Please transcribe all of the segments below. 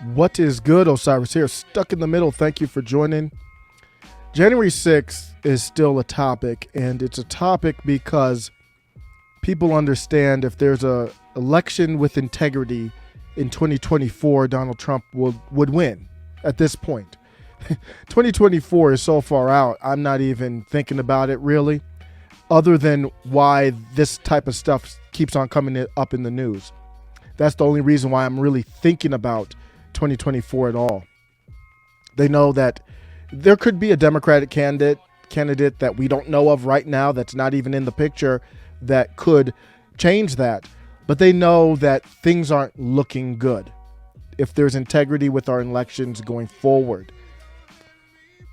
What is good? Osiris here, stuck in the middle. Thank you for joining. January 6th is still a topic, and it's a topic because people understand if there's a election with integrity in 2024, Donald Trump would win at this point. 2024 is so far out, I'm not even thinking about it really, other than why this type of stuff keeps on coming up in the news. That's the only reason why I'm really thinking about 2024 at all. They know that there could be a Democratic candidate that we don't know of right now, that's not even in the picture, that could change that. But they know that things aren't looking good if there's integrity with our elections going forward.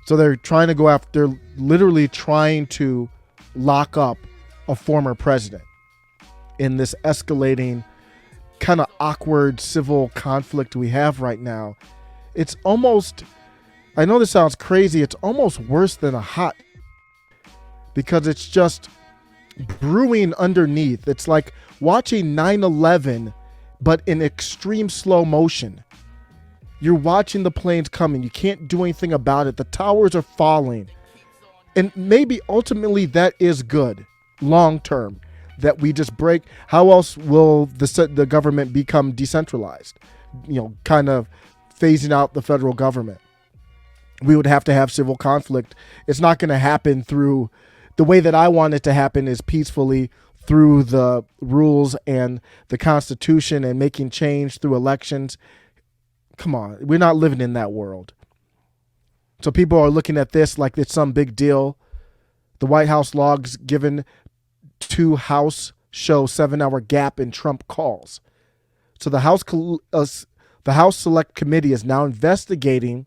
So they're trying to go after, literally trying to lock up a former president in this escalating kind of awkward civil conflict we have right now. It's almost, I know this sounds crazy, it's almost worse than a hot, because it's just brewing underneath. It's like watching 9/11 but in extreme slow motion. You're watching the planes coming, you can't do anything about it, the towers are falling, and maybe ultimately that is good long term, that we just break. How else will the government become decentralized? Kind of phasing out the federal government. We would have to have civil conflict. It's not going to happen through the way that I want it to happen, is peacefully through the rules and the Constitution and making change through elections. Come on, we're not living in that world. So people are looking at this like it's some big deal. The White House logs given to House show 7-hour gap in Trump calls. So the House Select Committee is now investigating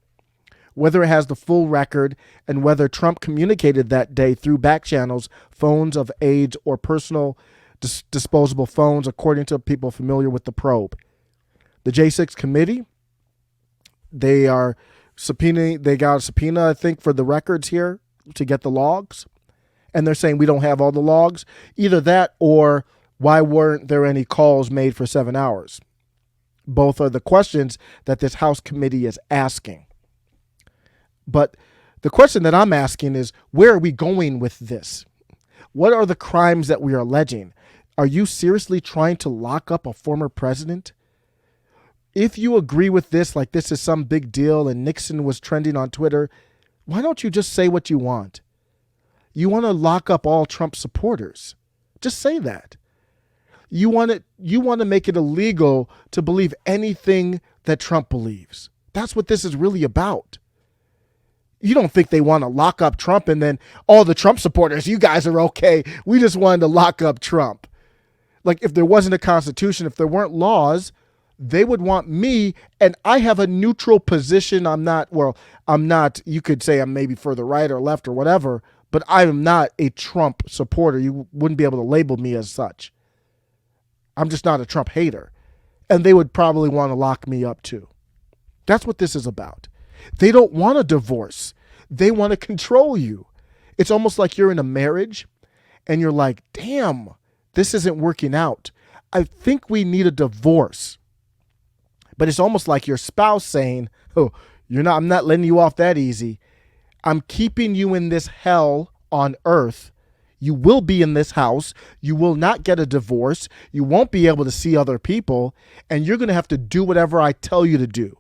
whether it has the full record and whether Trump communicated that day through backchannels, phones of age, or personal disposable phones, according to people familiar with the probe. The J6 committee, they got a subpoena, I think, for the records here to get the logs. And they're saying we don't have all the logs. Either that, or why weren't there any calls made for 7 hours? Both are the questions that this House committee is asking. But the question that I'm asking is, where are we going with this? What are the crimes that we are alleging? Are you seriously trying to lock up a former president? If you agree with this, like this is some big deal and Nixon was trending on Twitter, why don't you just say what you want? You want to lock up all Trump supporters. Just say that. You want to make it illegal to believe anything that Trump believes. That's what this is really about. You don't think they want to lock up Trump and then all the Trump supporters, you guys are okay. We just wanted to lock up Trump. Like, if there wasn't a constitution, if there weren't laws, they would want me, and I have a neutral position. I'm not, you could say I'm maybe further right or left or whatever, but I am not a Trump supporter. You wouldn't be able to label me as such. I'm just not a Trump hater. And they would probably want to lock me up too. That's what this is about. They don't want a divorce. They want to control you. It's almost like you're in a marriage and you're like, damn, this isn't working out. I think we need a divorce. But it's almost like your spouse saying, oh, I'm not letting you off that easy. I'm keeping you in this hell on earth. You will be in this house. You will not get a divorce. You won't be able to see other people. And you're going to have to do whatever I tell you to do.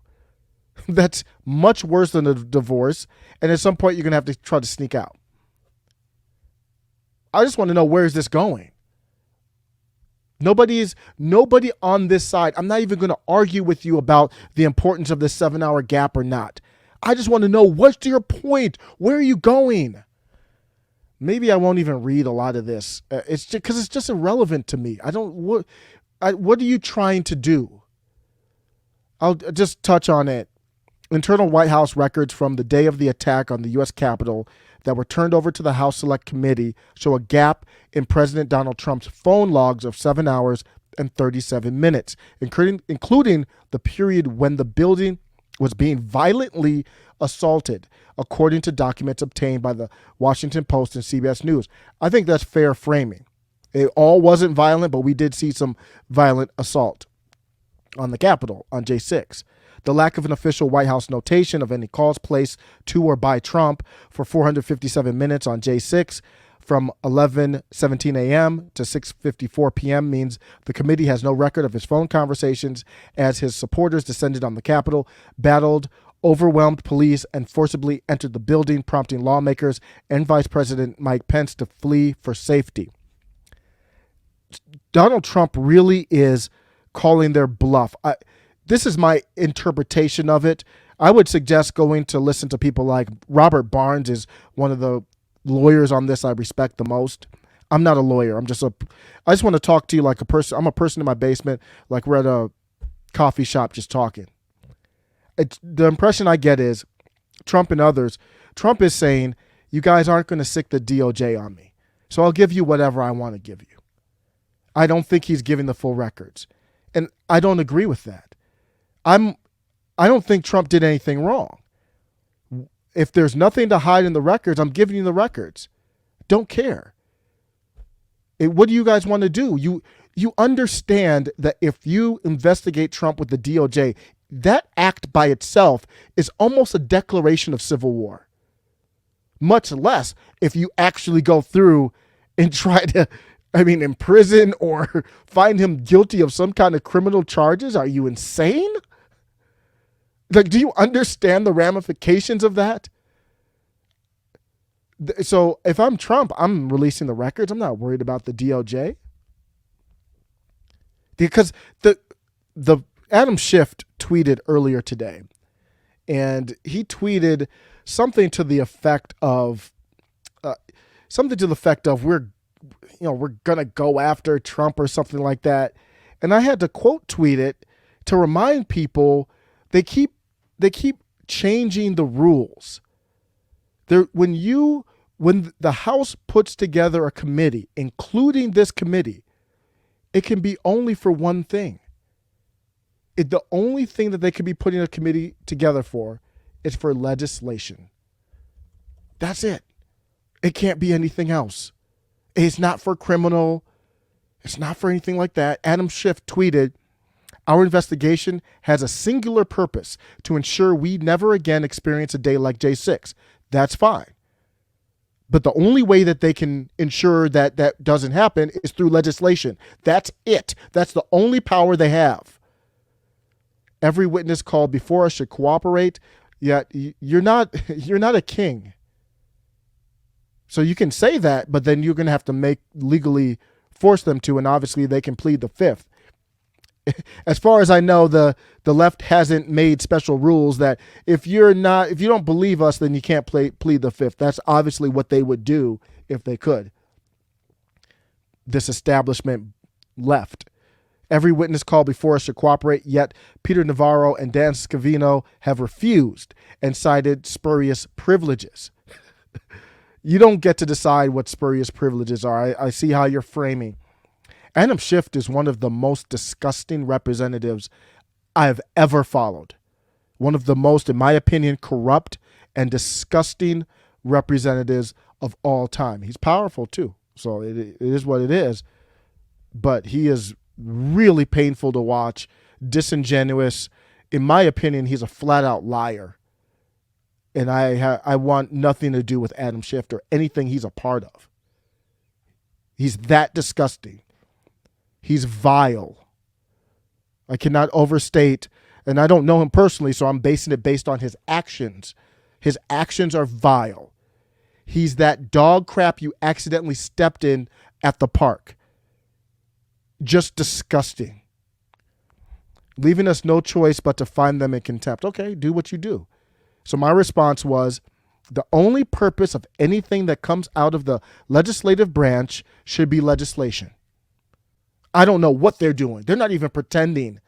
That's much worse than a divorce. And at some point, you're going to have to try to sneak out. I just want to know, where is this going? Nobody on this side. I'm not even going to argue with you about the importance of this 7-hour gap or not. I just want to know, what's your point? Where are you going? Maybe I won't even read a lot of this. It's just because it's just irrelevant to me. What are you trying to do? I'll just touch on it. Internal White House records from the day of the attack on the U.S. Capitol that were turned over to the House Select Committee show a gap in President Donald Trump's phone logs of 7 hours and 37 minutes, including the period when the building was being violently assaulted, according to documents obtained by the Washington Post and CBS News. I think that's fair framing. It all wasn't violent, but we did see some violent assault on the Capitol on J6. the lack of an official White House notation of any calls placed to or by Trump for 457 minutes on J6 from 11:17 a.m. to 6:54 p.m. means the committee has no record of his phone conversations as his supporters descended on the Capitol, battled overwhelmed police, and forcibly entered the building, prompting lawmakers and Vice President Mike Pence to flee for safety. Donald Trump really is calling their bluff. This is my interpretation of it. I would suggest going to listen to people like Robert Barnes is one of the lawyers on this I respect the most. I'm not a lawyer. I just want to talk to you like a person. I'm a person in my basement, like we're at a coffee shop just talking. The impression I get is Trump and others, Trump is saying, you guys aren't going to sick the DOJ on me, so I'll give you whatever I want to give you. I don't think he's giving the full records. And I don't agree with that. I don't think Trump did anything wrong. If there's nothing to hide in the records, I'm giving you the records. Don't care. What do you guys want to do? You understand that if you investigate Trump with the DOJ, that act by itself is almost a declaration of civil war. Much less if you actually go through and try to, imprison or find him guilty of some kind of criminal charges. Are you insane? Like, do you understand the ramifications of that? So if I'm Trump, I'm releasing the records. I'm not worried about the DOJ. Because the Adam Schiff tweeted earlier today, and he tweeted something to the effect of we're gonna go after Trump or something like that. And I had to quote tweet it to remind people they keep changing the rules. When the House puts together a committee, including this committee, it can be only for one thing. The only thing that they could be putting a committee together for is for legislation. That's it. It can't be anything else. It's not for criminal. It's not for anything like that. Adam Schiff tweeted, "Our investigation has a singular purpose to ensure we never again experience a day like J6. That's fine. But the only way that they can ensure that that doesn't happen is through legislation. That's it. That's the only power they have. Every witness called before us should cooperate, yet you're not a king. So you can say that, but then you're going to have to legally force them to, and obviously they can plead the fifth. As far as I know, the left hasn't made special rules that if you don't believe us, then you can't plead the fifth. That's obviously what they would do if they could. This establishment left. Every witness called before us should cooperate, yet Peter Navarro and Dan Scavino have refused and cited spurious privileges. You don't get to decide what spurious privileges are. I see how you're framing. Adam Schiff is one of the most disgusting representatives I've ever followed. One of the most, in my opinion, corrupt and disgusting representatives of all time. He's powerful too, so it is what it is. But he is really painful to watch, disingenuous. In my opinion, he's a flat-out liar. And I want nothing to do with Adam Schiff or anything he's a part of. He's that disgusting. He's vile. I cannot overstate, and I don't know him personally, so I'm basing it based on his actions. His actions are vile. He's that dog crap you accidentally stepped in at the park. Just disgusting. Leaving us no choice but to find them in contempt. Okay, do what you do. So my response was, the only purpose of anything that comes out of the legislative branch should be legislation. I don't know what they're doing. They're not even pretending.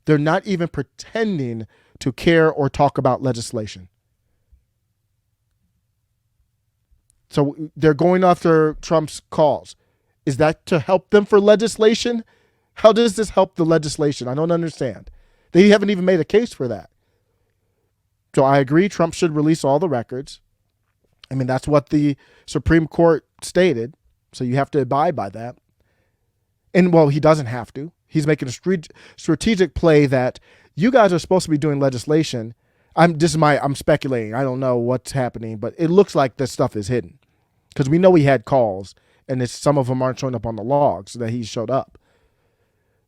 They're not even pretending to care or talk about legislation. So they're going after Trump's calls. Is that to help them for legislation? How does this help the legislation? I don't understand. They haven't even made a case for that. So I agree Trump should release all the records. I mean, that's what the Supreme Court stated. So you have to abide by that. And, well, he doesn't have to. He's making a strategic play that you guys are supposed to be doing legislation. I'm speculating. I don't know what's happening, but it looks like this stuff is hidden because we know he had calls and some of them aren't showing up on the logs that he showed up.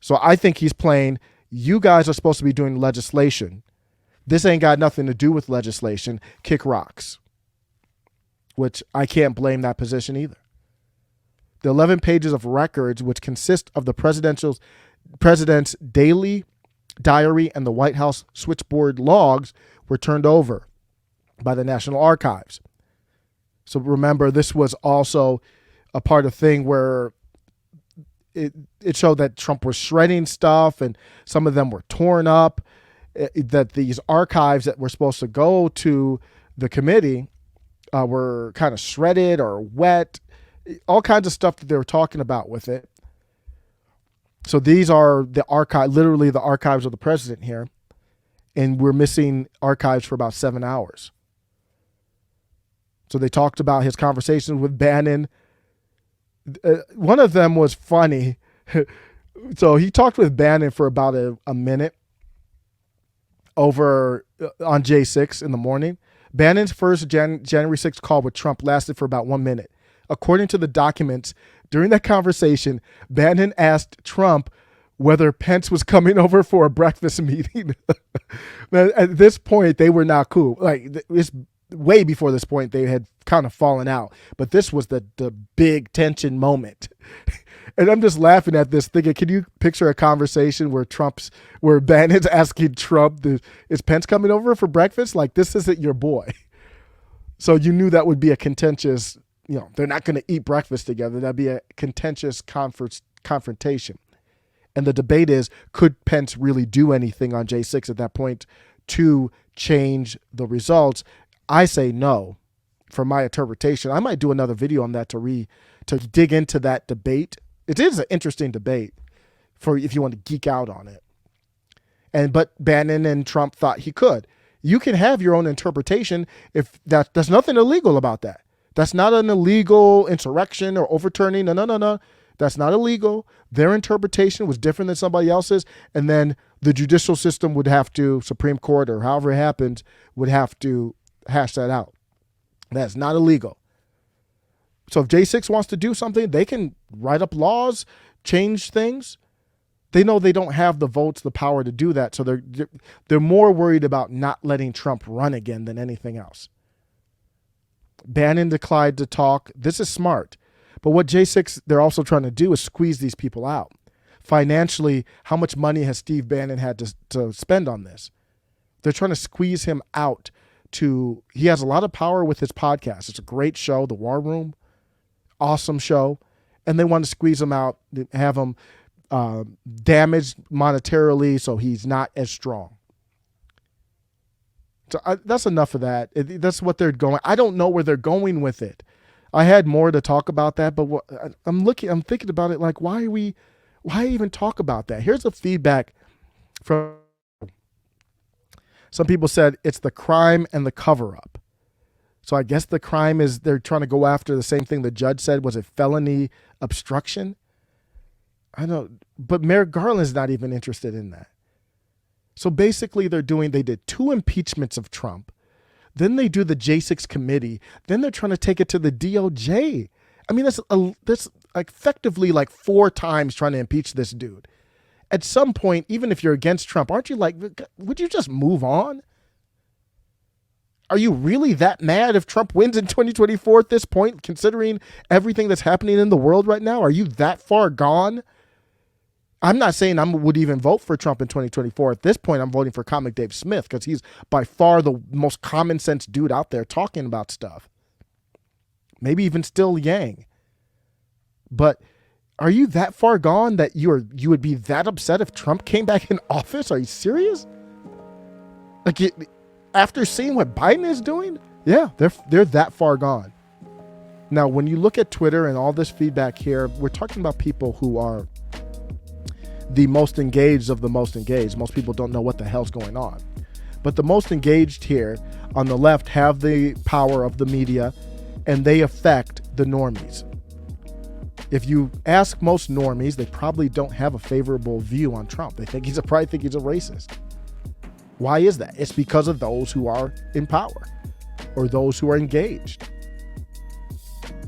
So I think he's playing, you guys are supposed to be doing legislation. This ain't got nothing to do with legislation. Kick rocks. Which I can't blame that position either. The 11 pages of records, which consist of the president's daily diary and the White House switchboard logs, were turned over by the National Archives. So remember, this was also a part of thing where it showed that Trump was shredding stuff and some of them were torn up, that these archives that were supposed to go to the committee were kind of shredded or wet, all kinds of stuff that they were talking about with it. So these are the archive, literally the archives of the president here. And we're missing archives for about 7 hours. So they talked about his conversations with Bannon. One of them was funny. So he talked with Bannon for about a minute over on J6 in the morning. Bannon's first January 6th call with Trump lasted for about 1 minute. According to the documents, during that conversation, Bannon asked Trump whether Pence was coming over for a breakfast meeting. At this point, they were not cool. Like, it's way before this point, they had kind of fallen out. But this was the big tension moment. And I'm just laughing at this, thinking, can you picture a conversation where Bannon's asking Trump, is Pence coming over for breakfast? Like, this isn't your boy. So you knew that would be a contentious, they're not going to eat breakfast together. That'd be a contentious confrontation. And the debate is, could Pence really do anything on J6 at that point to change the results? I say no. From my interpretation, I might do another video on that to dig into that debate. It is an interesting debate for if you want to geek out on it. But Bannon and Trump thought he could. You can have your own interpretation if there's nothing illegal about that. That's not an illegal insurrection or overturning. No. That's not illegal. Their interpretation was different than somebody else's. And then the judicial system would have to, Supreme Court or however it happens, would have to hash that out. That's not illegal. So if J6 wants to do something, they can write up laws, change things. They know they don't have the votes, the power to do that. So they're more worried about not letting Trump run again than anything else. Bannon declined to talk. This is smart. But what J6 they're also trying to do is squeeze these people out. Financially, how much money has Steve Bannon had to spend on this? They're trying to squeeze him out. He has a lot of power with his podcast. It's a great show, The War Room. Awesome show. And they want to squeeze him out, have him damaged monetarily so he's not as strong. So that's enough of that. That's what they're going. I don't know where they're going with it. I had more to talk about that, but I'm thinking about it like, why even talk about that? Here's the feedback from some people said it's the crime and the cover-up. So I guess the crime is they're trying to go after the same thing the judge said was a felony obstruction. I know, but Merrick Garland's not even interested in that. So basically they did 2 impeachments of Trump. Then they do the J6 committee. Then they're trying to take it to the DOJ. I mean, that's effectively like 4 times trying to impeach this dude. At some point, even if you're against Trump, aren't you like, would you just move on? Are you really that mad if Trump wins in 2024 at this point, considering everything that's happening in the world right now? Are you that far gone? I'm not saying I would even vote for Trump in 2024. At this point, I'm voting for Comic Dave Smith because he's by far the most common sense dude out there talking about stuff. Maybe even still Yang. But are you that far gone that you would be that upset if Trump came back in office? Are you serious? Like, after seeing what Biden is doing? Yeah, they're that far gone. Now, when you look at Twitter and all this feedback here, we're talking about people who are the most engaged of the most engaged. Most people don't know what the hell's going on. But the most engaged here on the left have the power of the media, and they affect the normies. If you ask most normies, they probably don't have a favorable view on Trump. They think probably think he's a racist. Why is that? It's because of those who are in power or those who are engaged.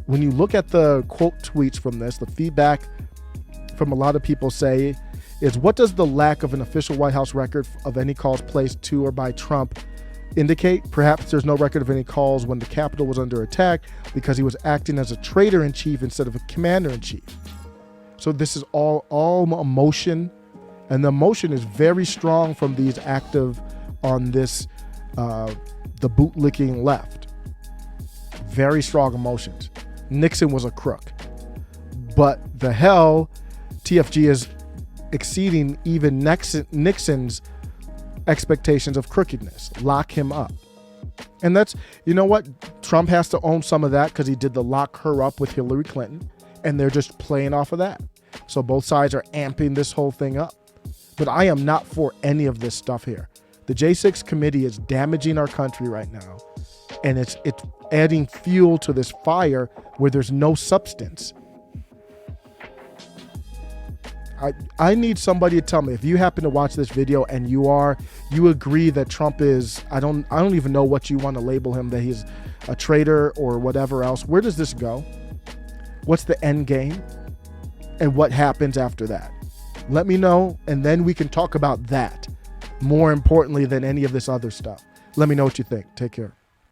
When you look at the quote tweets from this, the feedback from a lot of people say is, what does the lack of an official White House record of any calls placed to or by Trump indicate? Perhaps there's no record of any calls when the Capitol was under attack because he was acting as a traitor-in-chief instead of a commander-in-chief. So this is all emotion, and the emotion is very strong from these active on this, the bootlicking left. Very strong emotions. Nixon was a crook. But the hell, TFG is exceeding even Nixon's expectations of crookedness. Lock him up. And that's, you know what? Trump has to own some of that because he did the lock her up with Hillary Clinton, and they're just playing off of that. So both sides are amping this whole thing up. But I am not for any of this stuff here. The J6 committee is damaging our country right now, and it's adding fuel to this fire where there's no substance. I need somebody to tell me, if you happen to watch this video and you agree that Trump is, I don't even know what you want to label him, that he's a traitor or whatever else. Where does this go? What's the end game? And what happens after that? Let me know, and then we can talk about that more importantly than any of this other stuff. Let me know what you think. Take care.